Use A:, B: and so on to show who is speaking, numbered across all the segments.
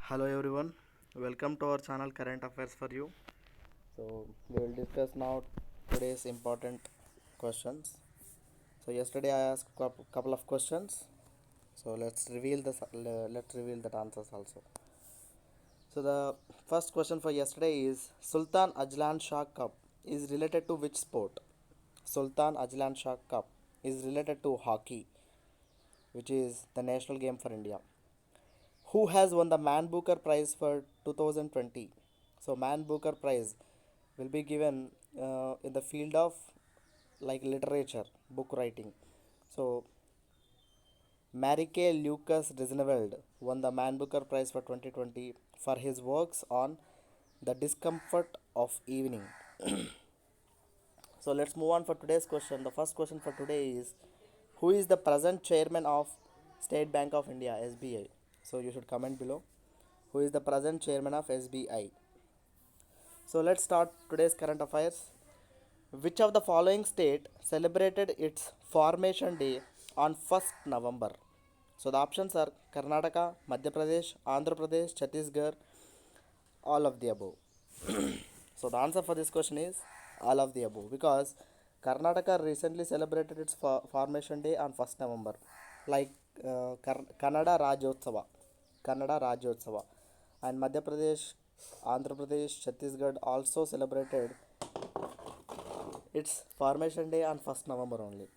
A: Hello everyone, welcome to our channel Current Affairs for You. So we will discuss now today's important questions. So yesterday I asked couple of questions. So let's reveal the answers also. So the first question for yesterday is Sultan Ajlan Shah Cup is related to which sport? Sultan Ajlan Shah Cup is related to hockey, which is the national game for India. Who has won the Man Booker Prize for 2020? So, Man Booker Prize will be given in the field of like literature, book writing. So, Marike Lucas Disneveld won the Man Booker Prize for 2020 for his works on the discomfort of evening. So, let's move on for today's question. The first question for today is who is the present chairman of State Bank of India SBI? So, you should comment below who is the present chairman of SBI. So let's start today's current affairs. Which of the following state celebrated its formation day on 1st November? So the options are Karnataka, Madhya Pradesh, Andhra Pradesh, Chhattisgarh, all of the above. So the answer for this question is all of the above because Karnataka recently celebrated its formation day on 1st November, like Kannada Rajyotsava, Kannada Rajyotsava, and Madhya Pradesh, Andhra Pradesh, Chhattisgarh also celebrated its formation day on 1st November only.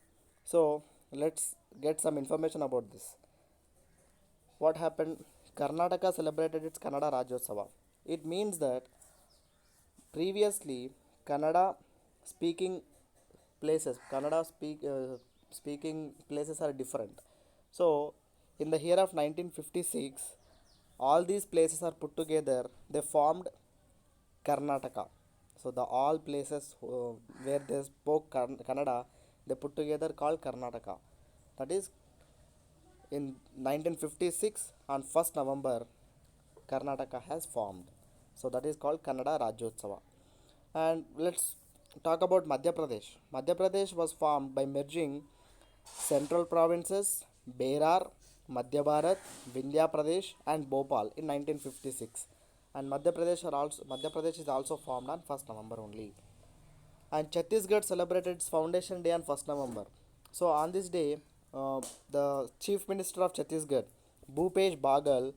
A: So let's get some information about this. What happened? Karnataka celebrated its Kannada Rajyotsava. It means that previously Kannada speaking speaking places are different. So in the year of 1956, all these places are put together. They formed Karnataka. So the all places where they spoke Kannada, they put together called Karnataka. That is in 1956 on 1st November, Karnataka has formed. So that is called Kannada Rajyotsava. And let's talk about Madhya Pradesh. Madhya Pradesh was formed by merging central provinces Berar, Madhya Bharat, Vindhya Pradesh, and Bhopal in 1956. And Madhya Pradesh is also formed on 1st November only. And Chhattisgarh celebrated its foundation day on 1st November. So on this day, the Chief Minister of Chhattisgarh, Bhupesh Bagal,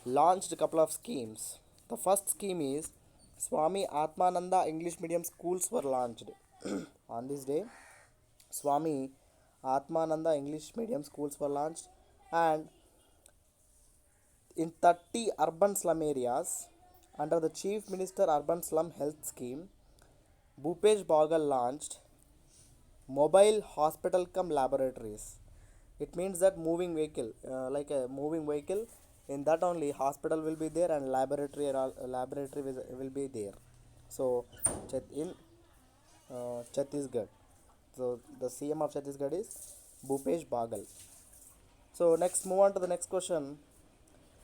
A: launched a couple of schemes. The first scheme is Swami Atmananda English medium schools were launched. On this day, Swami Atmananda English medium schools were launched, and in 30 urban slum areas under the Chief Minister Urban Slum Health Scheme, Bhupesh Bagal launched mobile hospital come laboratories. It means that moving vehicle, like a moving vehicle, in that only hospital will be there and laboratory will be there. So in Chhattisgarh, so the CM of Chhattisgarh is Bhupesh Bagal. So next, move on to the next question.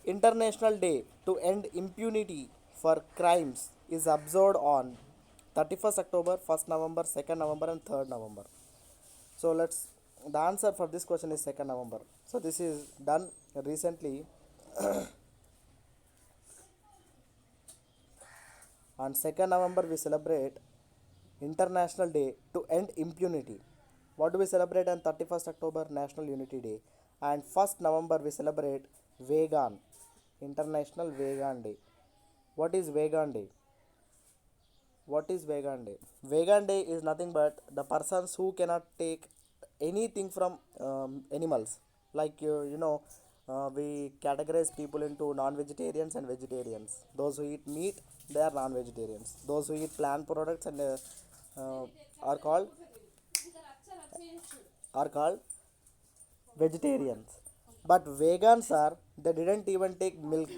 A: International Day to End Impunity for Crimes is observed on 31st October, 1st November, 2nd November, and 3rd November. So the answer for this question is 2nd November. So this is done recently on 2nd November. We celebrate International Day to End Impunity. What do we celebrate on 31st October? National Unity Day. And 1st November we celebrate Vegan, International Vegan Day. What is Vegan Day? What is Vegan Day? Vegan Day is nothing but the persons who cannot take anything from animals. Like we categorize people into non-vegetarians and vegetarians. Those who eat meat, they are non-vegetarians. Those who eat plant products and uh, are called are called vegetarians. But vegans are they didn't even take milk.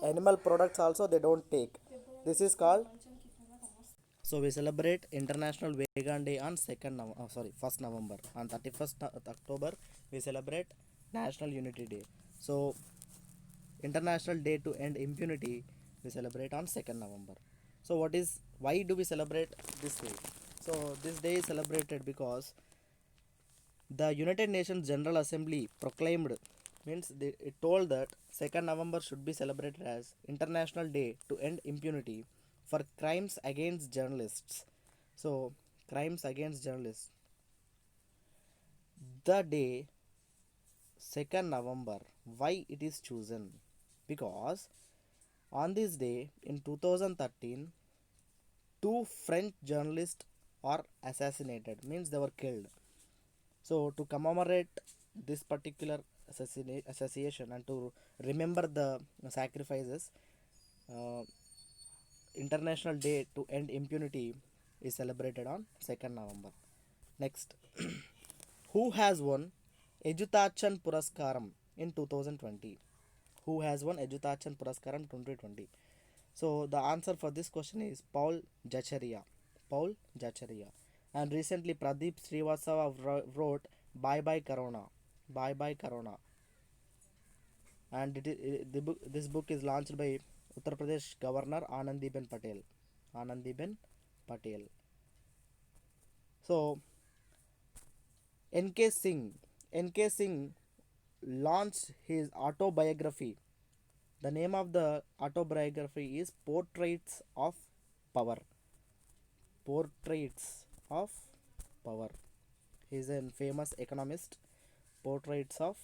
A: Animal products also they don't take. This is called. So we celebrate International Vegan Day on 1st November. On 31st October, we celebrate National Unity Day. So International Day to End Impunity, we celebrate on 2nd November. So why do we celebrate this day? So this day is celebrated because the United Nations General Assembly proclaimed means it told that 2nd November should be celebrated as International Day to End Impunity for crimes against journalists. So, crimes against journalists. The day 2nd November, why it is chosen? Because on this day in 2013, two French journalists are assassinated, means they were killed. So, to commemorate this particular assassination and to remember the sacrifices, uh, International Day to End Impunity is celebrated on 2nd November. Next, who has won Ejutachan Puraskaram in 2020? Who has won Ejutachan Puraskaram 2020? So the answer for this question is Paul Jacharia. Paul Jacharia. And recently Pradeep Srivastava wrote Bye Bye Corona. Bye Bye Corona. And this book is launched by Uttar Pradesh Governor Anandiben Patel. Anandiben Patel. So N.K. Singh. N.K. Singh launched his autobiography. The name of the autobiography is Portraits of Power. Portraits of Power. He is a famous economist. Portraits of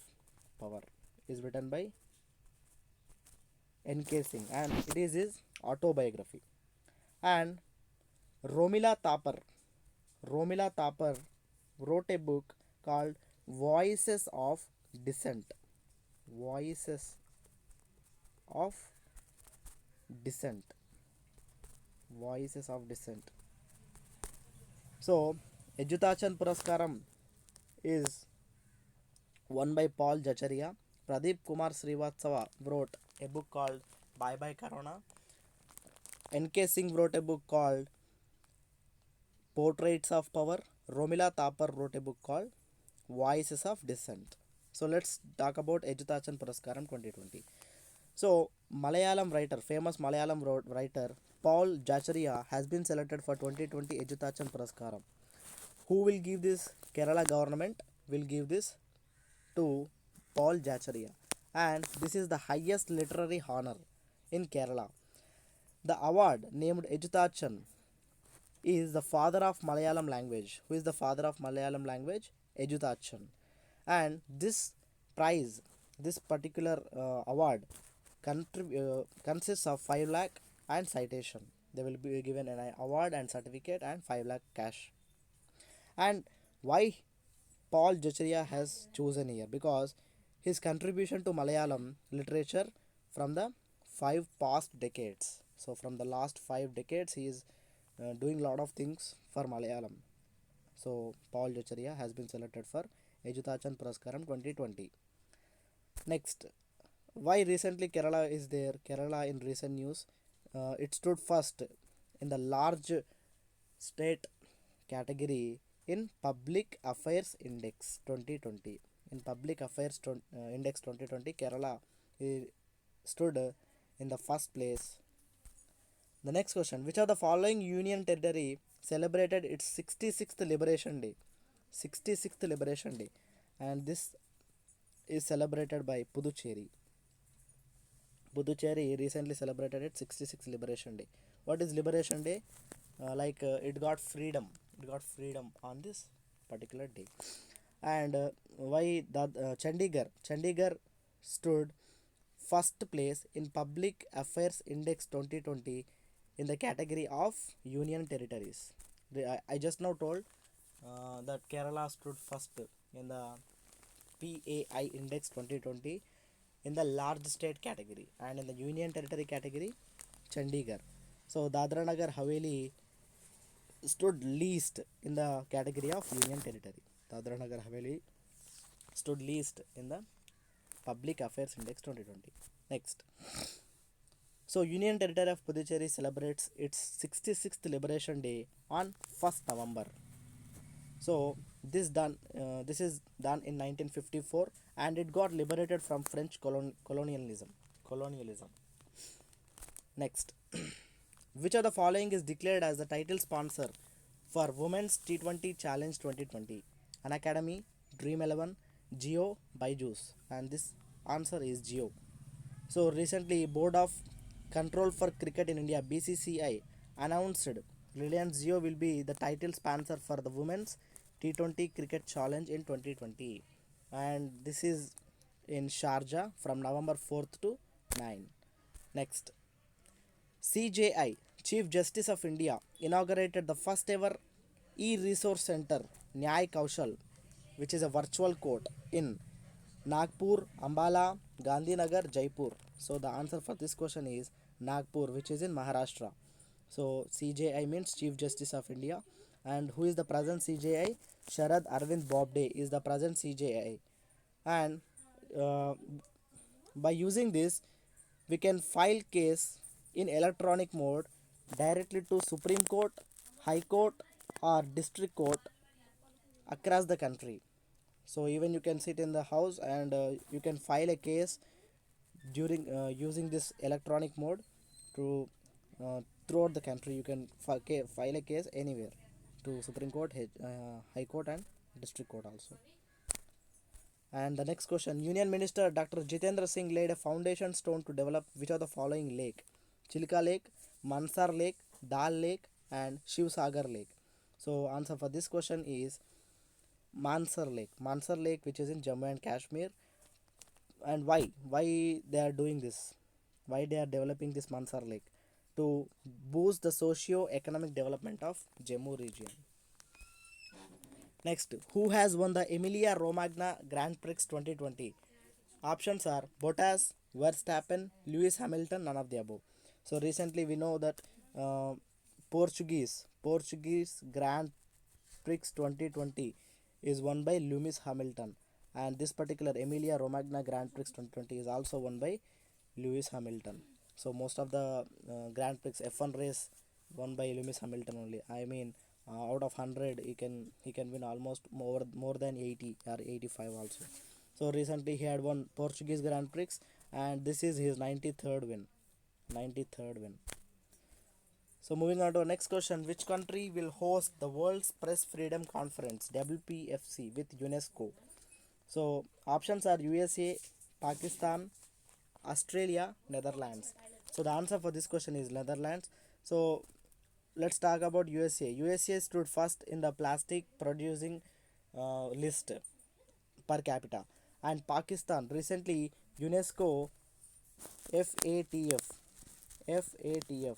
A: Power is written by N.K. Singh and it is his autobiography. And Romila Thapar. Romila Thapar wrote a book called Voices of Dissent. Voices of Dissent. Voices of Dissent. So, Ejutachan Puraskaram is won by Paul Jacharia. Pradeep Kumar Srivastava wrote a book called Bye Bye Corona. N.K. Singh wrote a book called Portraits of Power. Romila Thapar wrote a book called Voices of Dissent. So let's talk about Ejutachan Puraskaram 2020. So Malayalam writer, famous Malayalam writer Paul Jacharia has been selected for 2020 Ejutachan Puraskaram. Who will give this? Kerala government will give this to Paul Jacharia. And this is the highest literary honor in Kerala. The award named Ejutachan is the father of Malayalam language. Who is the father of Malayalam language? Ejutachan. And this prize, this particular award consists of 5 lakh and citation. They will be given an award and certificate and 5 lakh cash. And why Paul Jacharia has chosen here? Because his contribution to Malayalam literature from the 5 past decades. So from the last 5 decades he is doing lot of things for Malayalam. So Paul Jacharia has been selected for Ejutachan Puraskaram 2020. Next, why recently Kerala is there? Kerala in recent news, it stood first in the large state category in Public Affairs Index 2020. In Public Affairs Index 2020, Kerala stood in the first place. The next question, which of the following union territory celebrated its 66th Liberation Day? 66th Liberation Day. And this is celebrated by Puducherry. Puducherry recently celebrated its 66th Liberation Day. What is Liberation Day? It got freedom. It got freedom on this particular day. And why that Chandigarh stood first place in Public Affairs Index 2020 in the category of union territories. I just now told that Kerala stood first in the PAI Index 2020 in the large state category, and in the union territory category Chandigarh. So Dadra Nagar Haveli stood least in the category of union territory. Dadra Nagar Haveli stood least in the Public Affairs Index 2020. Next. So Union Territory of Puducherry celebrates its 66th Liberation Day on 1st November. So this is done in 1954 and it got liberated from French colonialism. Next. Which of the following is declared as the title sponsor for Women's T20 Challenge 2020? Unacademy, Dream 11, Geo, Byju's. And this Answer is Jio. So recently, Board of Control for Cricket in India (BCCI) announced Reliance Jio will be the title sponsor for the Women's T20 Cricket Challenge in 2020, and this is in Sharjah from November 4th to 9. Next, CJI, Chief Justice of India, inaugurated the first ever e-resource center, Nyay Kaushal, which is a virtual court in Nagpur, Ambala, Gandhinagar, Jaipur. So the answer for this question is Nagpur, which is in Maharashtra. So CJI means Chief Justice of India. And who is the present CJI? Sharad Arvind Bobde is the present CJI. And uh, by using this, we can file case in electronic mode directly to Supreme Court, High Court, or District Court across the country. So even you can sit in the house and you can file a case during using this electronic mode to throughout the country. You can file a case anywhere to Supreme Court, High Court, and District Court also. And the next question, Union Minister Dr. Jitendra Singh laid a foundation stone to develop which of the following lake? Chilka Lake, Mansar Lake, Dal Lake, and Shiv Sagar Lake. So answer for this question is Mansar Lake. Mansar Lake, which is in Jammu and Kashmir. And why they are doing this? Why they are developing this Mansar Lake? To boost the socio-economic development of Jammu region. Next, who has won the Emilia Romagna Grand Prix 2020? Options are Bottas, Verstappen, Lewis Hamilton, none of the above. So recently we know that Portuguese Grand Prix 2020 is won by Lewis Hamilton, and this particular Emilia Romagna Grand Prix 2020 is also won by Lewis Hamilton. So most of the Grand Prix F1 race won by Lewis Hamilton only. I mean, out of 100, he can win almost more than 80 or 85 also. So recently he had won Portuguese Grand Prix, and this is his 93rd win. 93rd win. So moving on to our next question, which country will host the World's Press Freedom Conference WPFC with UNESCO? So options are USA, Pakistan, Australia, Netherlands. So the answer for this question is Netherlands. So let's talk about USA. USA stood first in the plastic producing list per capita, and Pakistan recently UNESCO FATF FATF,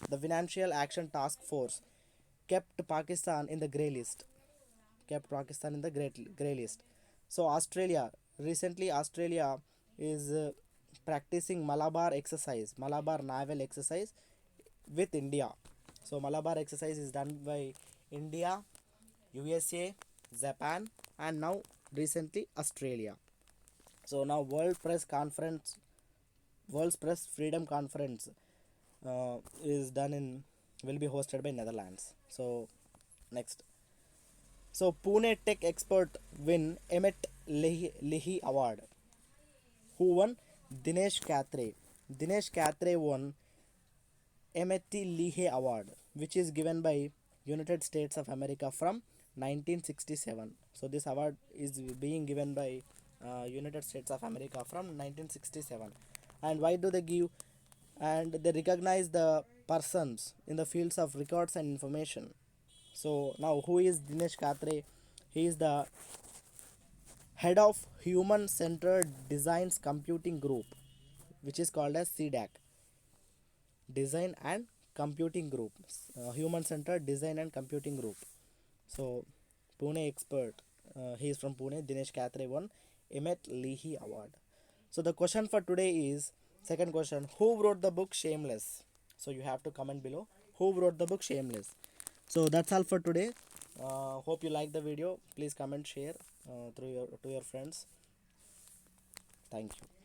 A: the Financial Action Task Force, kept Pakistan in the grey list. Grey list. So Australia recently Australia is practicing Malabar naval exercise with India. So Malabar exercise is done by India, USA, Japan, and now recently Australia. So now World's Press Freedom Conference is done in will be hosted by Netherlands. So next, so Pune Tech Expert win Emmett Leahy Award. Who won? Dinesh Katre. Dinesh Katre won Emmett Leahy Award, which is given by United States of America from 1967. So this award is being given by United States of America from 1967. And why do they give? And they recognize the persons in the fields of records and information. So now who is Dinesh Katre? He is the head of Human Centered Designs Computing Group, which is called as CDAC. Design and Computing Group, Human Centered Design and Computing Group. So Pune expert, he is from Pune. Dinesh Katre won Emmett Leahy Award. So the question for today is second question: who wrote the book Shameless? So you have to comment below who wrote the book Shameless. So that's all for today. Hope you like the video. Please comment, share to your friends. Thank you.